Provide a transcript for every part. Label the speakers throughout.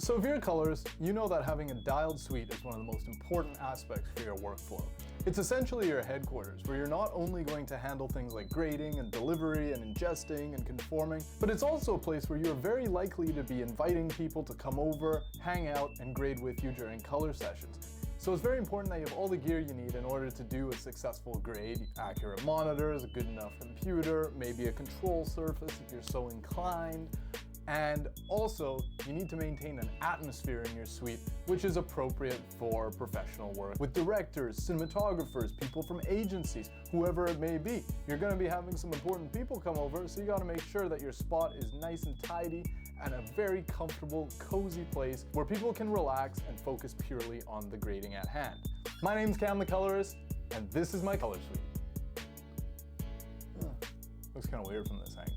Speaker 1: So if you're a colorist, you know that having a dialed suite is one of the most important aspects for your workflow. It's essentially your headquarters, where you're not only going to handle things like grading and delivery and ingesting and conforming, but it's also a place where you're very likely to be inviting people to come over, hang out, and grade with you during color sessions. So it's very important that you have all the gear you need in order to do a successful grade. Accurate monitors, a good enough computer, maybe a control surface if you're so inclined. And also, you need to maintain an atmosphere in your suite which is appropriate for professional work with directors, cinematographers, people from agencies, whoever it may be. You're going to be having some important people come over, so you got to make sure that your spot is nice and tidy and a very comfortable, cozy place where people can relax and focus purely on the grading at hand. My name's Cam the Colorist, and this is my color suite. Looks kind of weird from this angle.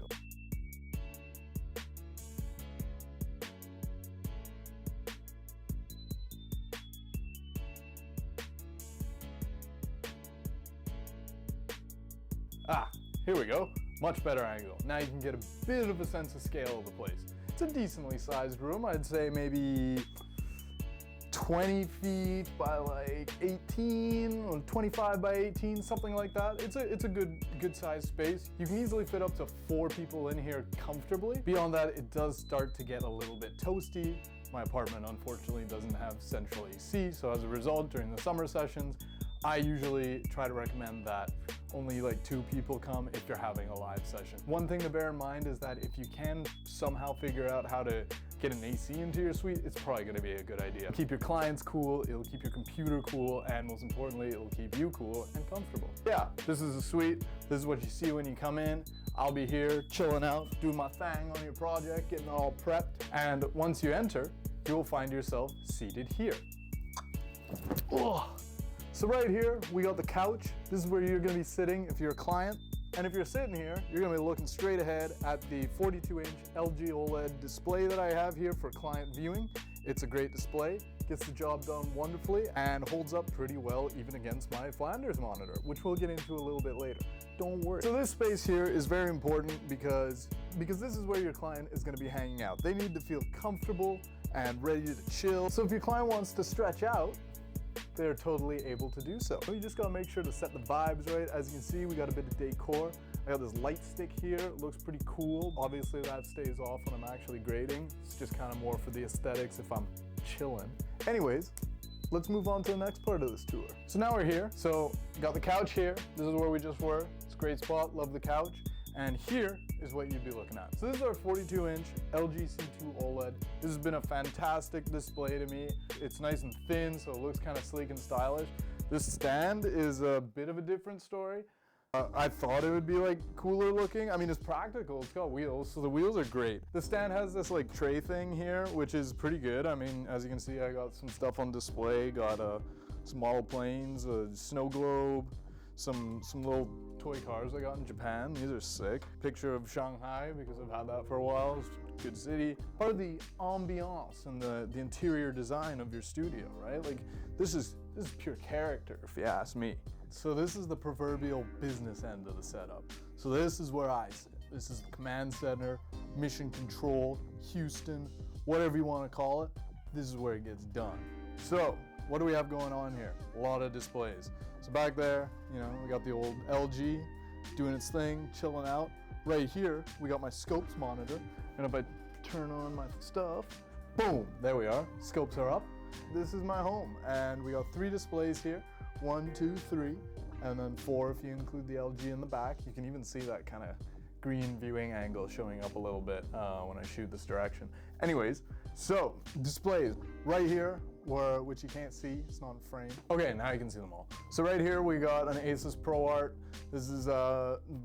Speaker 1: Here we go. Much better angle. Now you can get a bit of a sense of scale of the place. It's a decently sized room. I'd say maybe 20 feet by like 18 or 25 by 18, something like that. It's a good sized space. You can easily fit up to 4 people in here comfortably. Beyond that, it does start to get a little bit toasty. My apartment unfortunately doesn't have central AC, so as a result, during the summer sessions, I usually try to recommend that only like 2 people come if you're having a live session. One thing to bear in mind is that if you can somehow figure out how to get an AC into your suite, it's probably gonna be a good idea. Keep your clients cool, it'll keep your computer cool, and most importantly, it'll keep you cool and comfortable. Yeah, this is a suite. This is what you see when you come in. I'll be here chilling out, doing my thing on your project, getting it all prepped. And once you enter, you will find yourself seated here. Ugh. So right here, we got the couch. This is where you're gonna be sitting if you're a client. And if you're sitting here, you're gonna be looking straight ahead at the 42-inch LG OLED display that I have here for client viewing. It's a great display, gets the job done wonderfully, and holds up pretty well even against my Flanders monitor, which we'll get into a little bit later. Don't worry. So this space here is very important because this is where your client is gonna be hanging out. They need to feel comfortable and ready to chill. So if your client wants to stretch out, they're totally able to do so. You just gotta make sure to set the vibes right. As you can see, we got a bit of decor. I got this light stick here, it looks pretty cool. Obviously that stays off when I'm actually grading. It's just kind of more for the aesthetics if I'm chilling. Anyways, let's move on to the next part of this tour. So now we're here. So got the couch here. This is where we just were. It's a great spot, love the couch. And here is what you'd be looking at. So this is our 42-inch LG C2 OLED. This has been a fantastic display to me. It's nice and thin, so it looks kind of sleek and stylish. This stand is a bit of a different story. I thought it would be like cooler looking. I mean, it's practical, it's got wheels, so the wheels are great. The stand has this like tray thing here, which is pretty good. I mean, as you can see, I got some stuff on display, got some model planes, a snow globe, some little toy cars I got in Japan. These are sick. Picture of Shanghai because I've had that for a while. It's a good city. Part of the ambiance and the interior design of your studio, right? Like this is pure character if you ask me. So this is the proverbial business end of the setup. So this is where I sit. This is the command center, mission control, Houston, whatever you want to call it. This is where it gets done. So what do we have going on here? A lot of displays. So back there, you know, we got the old LG doing its thing, chilling out. Right here, we got my scopes monitor. And if I turn on my stuff, boom, there we are. Scopes are up. This is my home. And we got 3 displays here. 1, 2, 3, and then 4 if you include the LG in the back. You can even see that kind of green viewing angle showing up a little bit when I shoot this direction. Anyways, so displays right here, which you can't see, it's not in frame. Okay, now you can see them all. So right here we got an Asus ProArt. This is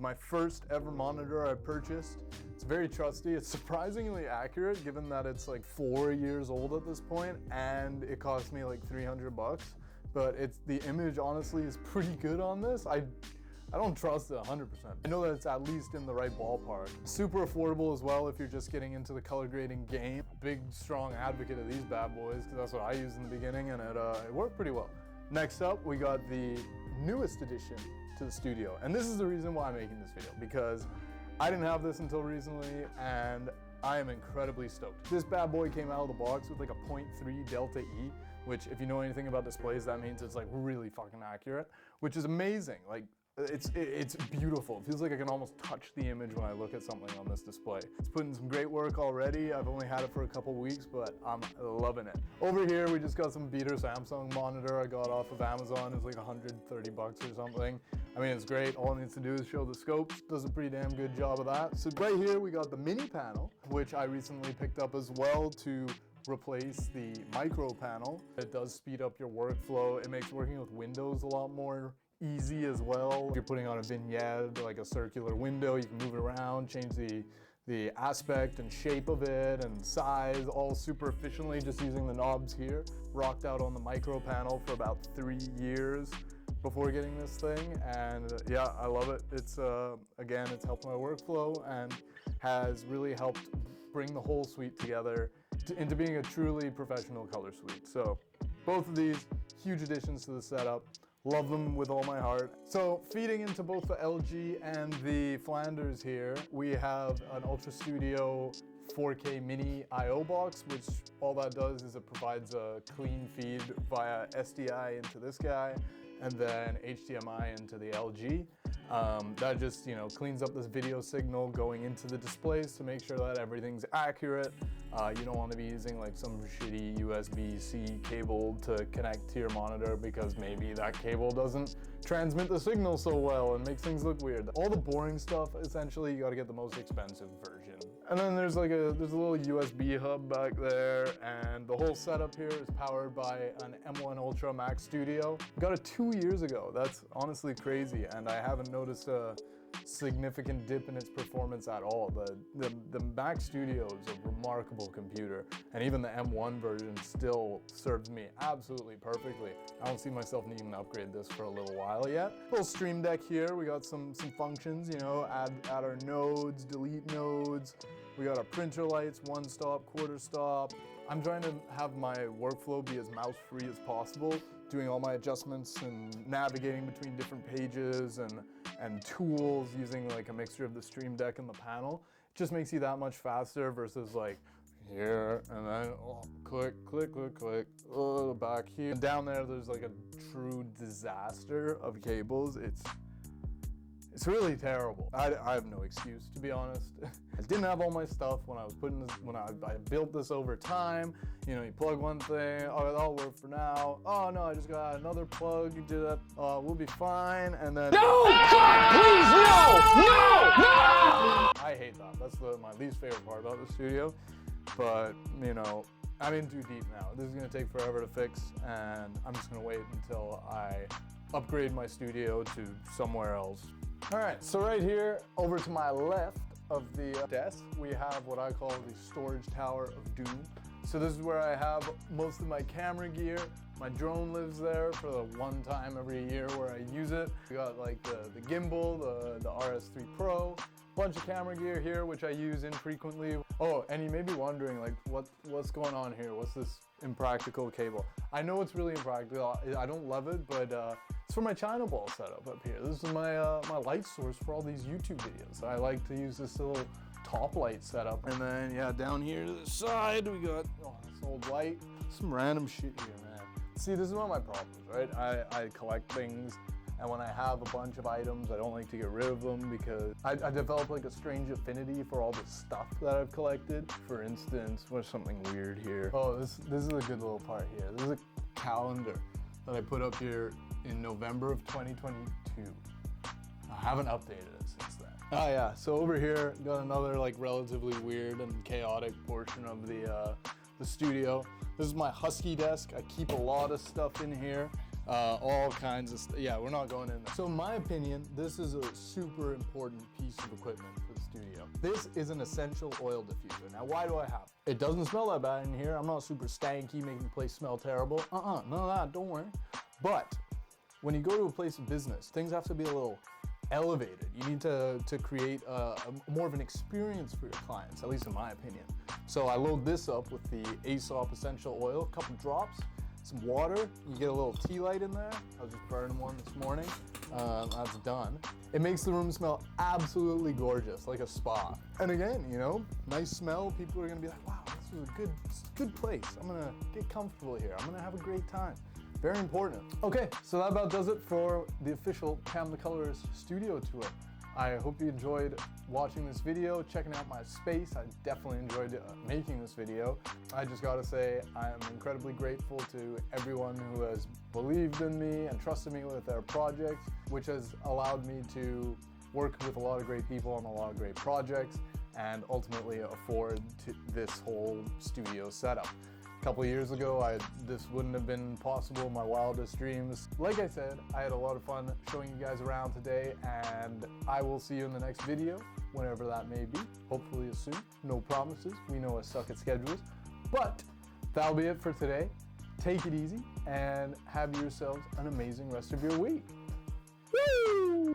Speaker 1: my first ever monitor I purchased. It's very trusty. It's surprisingly accurate given that it's like 4 years old at this point and it cost me like 300 bucks. But the image honestly is pretty good on this. I don't trust it 100%. I know that it's at least in the right ballpark. Super affordable as well if you're just getting into the color grading game. Big, strong advocate of these bad boys because that's what I used in the beginning and it worked pretty well. Next up, we got the newest addition to the studio. And this is the reason why I'm making this video because I didn't have this until recently and I am incredibly stoked. This bad boy came out of the box with like a 0.3 delta E, which if you know anything about displays, that means it's like really fucking accurate, which is amazing. Like it's beautiful. It feels like I can almost touch the image when I look at something on this display. It's put in some great work already. I've only had it for a couple weeks, but I'm loving it. Over here, we just got some beater Samsung monitor I got off of Amazon. It's like 130 bucks or something. I mean, it's great. All it needs to do is show the scopes. Does a pretty damn good job of that. So right here, we got the mini panel, which I recently picked up as well to replace the micro panel. It does speed up your workflow. It makes working with windows a lot more easy as well. If you're putting on a vignette, like a circular window, you can move it around, change the aspect and shape of it and size all super efficiently just using the knobs here. Rocked out on the micro panel for about 3 years before getting this thing, and yeah, I love it. It's again, it's helped my workflow and has really helped bring the whole suite together into being a truly professional color suite. So both of these huge additions to the setup. Love them with all my heart. So feeding into both the LG and the Flanders here, we have an Ultrastudio 4K mini I/O box, which all that does is it provides a clean feed via SDI into this guy and then HDMI into the LG. That just, you know, cleans up this video signal going into the displays to make sure that everything's accurate. You don't want to be using like some shitty USB-C cable to connect to your monitor because maybe that cable doesn't transmit the signal so well and makes things look weird. All the boring stuff, essentially, you got to get the most expensive version. And then there's a little USB hub back there, and the whole setup here is powered by an M1 Ultra Max Studio. Got it 2 years ago. That's honestly crazy, and I haven't noticed a significant dip in its performance at all. The Max Studio is a remarkable computer, and even the M1 version still serves me absolutely perfectly. I don't see myself needing to upgrade this for a little while yet. Little Streamdeck here. We got some functions, you know, add our nodes, delete nodes. We got our printer lights, one stop, quarter stop. I'm trying to have my workflow be as mouse free as possible, doing all my adjustments and navigating between different pages and tools using like a mixture of the Streamdeck and the panel. It just makes you that much faster versus like here and then click, click, click, click, back here. And down there's like a true disaster of cables. It's really terrible. I have no excuse, to be honest. I didn't have all my stuff when I was I built this over time. You know, you plug one thing, oh, that'll work for now. Oh no, I just got another plug, you do that, we'll be fine, and then— No! God, please, no! I hate that. That's my least favorite part about the studio. But, you know, I'm in too deep now. This is gonna take forever to fix, and I'm just gonna wait until I upgrade my studio to somewhere else. All right, so right here, over to my left of the desk, we have what I call the storage tower of doom. So this is where I have most of my camera gear. My drone lives there for the one time every year where I use it. We got like the gimbal, the RS3 Pro, bunch of camera gear here, which I use infrequently. Oh, and you may be wondering, like, what's going on here? What's this impractical cable? I know it's really impractical. I don't love it, but it's for my China ball setup up here. This is my my light source for all these YouTube videos. I like to use this little top light setup. And then, yeah, down here to the side, we got this old light. Some random shit here, man. See, this is one of my problems, right? I collect things, and when I have a bunch of items, I don't like to get rid of them because I develop like a strange affinity for all the stuff that I've collected. For instance, what's something weird here? Oh, this is a good little part here. This is a calendar that I put up here in November of 2022. I haven't updated it since then. Oh yeah, so over here, got another like relatively weird and chaotic portion of the studio. This is my Husky desk. I keep a lot of stuff in here. All kinds of stuff. Yeah, we're not going in there. So in my opinion, this is a super important piece of equipment for the studio. This is an essential oil diffuser. Now, why do I have it? It doesn't smell that bad in here. I'm not super stanky, making the place smell terrible. None of that, don't worry. But when you go to a place of business, things have to be a little elevated. You need to create more of an experience for your clients, at least in my opinion. So I load this up with the Aesop essential oil, a couple drops, some water, you get a little tea light in there. I was just burning one this morning. that's done. It makes the room smell absolutely gorgeous, like a spa. And again, you know, nice smell. People are gonna be like, wow, this is a good place. I'm gonna get comfortable here. I'm gonna have a great time. Very important. Okay, so that about does it for the official Cam the Colors studio tour. I hope you enjoyed watching this video, checking out my space. I definitely enjoyed making this video. I just gotta say, I am incredibly grateful to everyone who has believed in me and trusted me with their projects, which has allowed me to work with a lot of great people on a lot of great projects and ultimately afford this whole studio setup. A couple of years ago, this wouldn't have been possible in my wildest dreams. Like I said, I had a lot of fun showing you guys around today, and I will see you in the next video, whenever that may be. Hopefully soon. No promises. We know I suck at schedules. But that'll be it for today. Take it easy and have yourselves an amazing rest of your week. Woo!